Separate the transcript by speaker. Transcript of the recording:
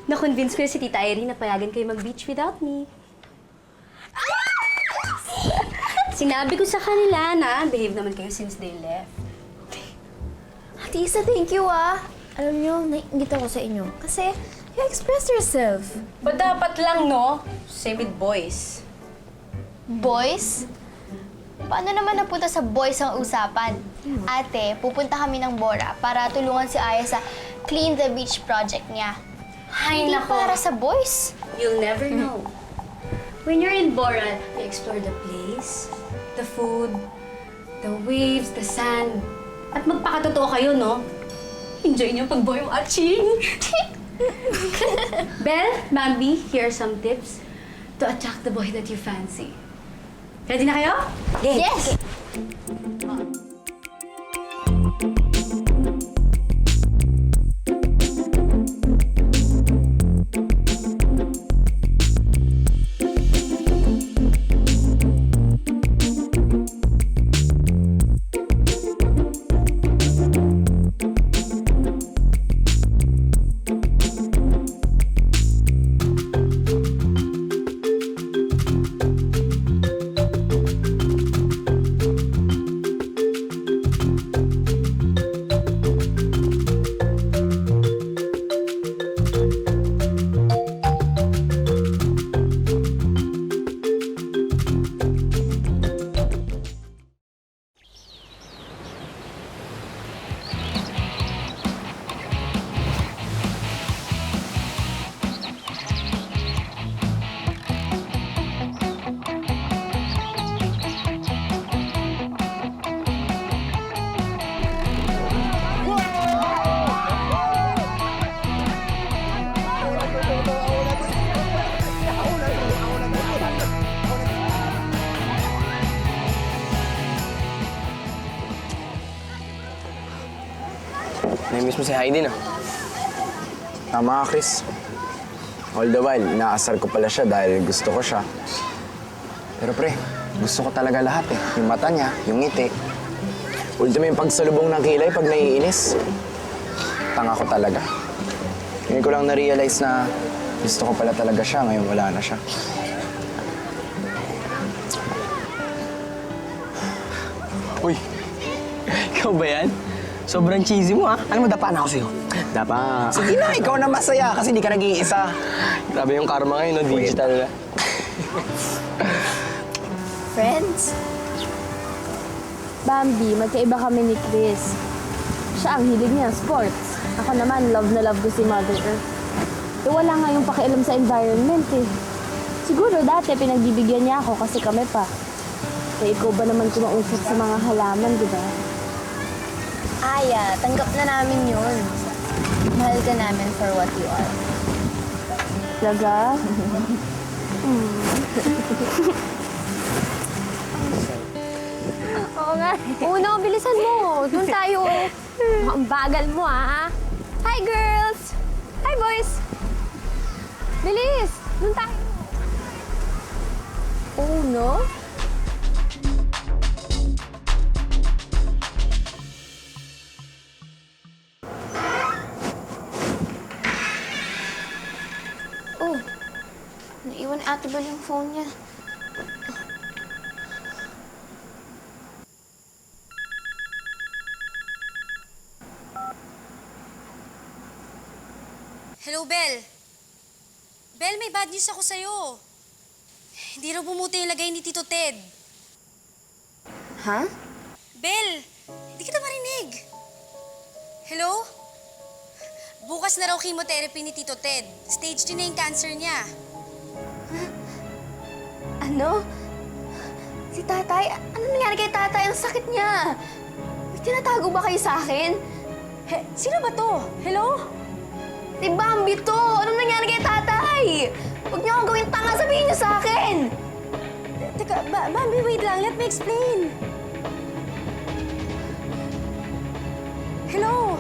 Speaker 1: Na-convince ko si Tita Irene na payagan kayo mag-beach without me. Sinabi ko sa kanila na behave naman kayo since they left.
Speaker 2: Ate Isa, thank you Alam niyo, naiingit ako sa inyo. Kasi, you expressed yourself.
Speaker 1: But dapat lang, no? Same with boys.
Speaker 3: Boys? Paano naman napunta sa boys ang usapan? Ate, pupunta kami ng Bora para tulungan si Aya sa Clean the Beach project niya.
Speaker 1: Ay,
Speaker 3: Hindi
Speaker 1: nako.
Speaker 3: para sa boys.
Speaker 1: You'll never know. When you're in Bora, you explore the place, the food, the waves, the sand. At magpakatotoo kayo, no? Enjoy niyo pag-boy watching. Belle, Bambi, here are some tips to attract the boy that you fancy. Ready na kayo?
Speaker 3: Yes!
Speaker 4: Namiss mo si Heidi, no?
Speaker 5: Tama ka, Chris. All the while, inaasar ko pala siya dahil gusto ko siya. Pero pre, gusto ko talaga lahat eh. Yung mata niya, yung ngiti. Ultimo yung pagsalubong ng kilay pag naiinis. Tanga ko talaga. Ngayon ko lang na-realize na gusto ko pala talaga siya, ngayon wala na siya.
Speaker 4: Uy, ikaw ba yan? Sobrang cheesy mo, ha? Ano mo, dapa na ako sa'yo?
Speaker 5: Dapa. Sige na, ikaw na masaya kasi di ka nag-iisa.
Speaker 4: Grabe yung karma ngayon, no? Digital na.
Speaker 2: Friends? Bambi, magkaiba kami ni Chris. Siya ang hilig niya, sports. Ako naman, love na love ko si Mother Earth. Eh, wala nga yung pakialam sa environment eh. Siguro dati pinagbibigyan niya ako kasi kami pa. Kaya ikaw ba naman kumausap sa mga halaman, di ba?
Speaker 3: Aya, tanggap na namin yun. Mahal ka namin for what you are.
Speaker 2: Talaga? Oo nga. Oo na, bilisan mo. Doon tayo. Ang bagal mo, Hi, girls! Hi, boys! Bilis! Doon tayo. Oh, no?
Speaker 3: Oh, naiwan Ate Bel yung phone niya.
Speaker 1: Hello, Belle. Belle, may bad news ako sa'yo. Hindi raw bumuti yung lagay ni Tito Ted.
Speaker 2: Ha?
Speaker 1: Belle, hindi kita marinig. Hello? Bukas na raw chemotherapy ni Tito Ted. Stage 2 na yung cancer niya.
Speaker 2: Ano? Si tatay? Ano nangyari kay tatay? Ang sakit niya. May tinatago ba kayo sa akin?
Speaker 1: Sino ba to? Hello?
Speaker 2: Si Bambi to! Anong nangyari kay tatay? Huwag niyo akong gawin tanga, sabihin niyo sa akin!
Speaker 1: Teka, Bambi, wait lang. Let me explain. Hello?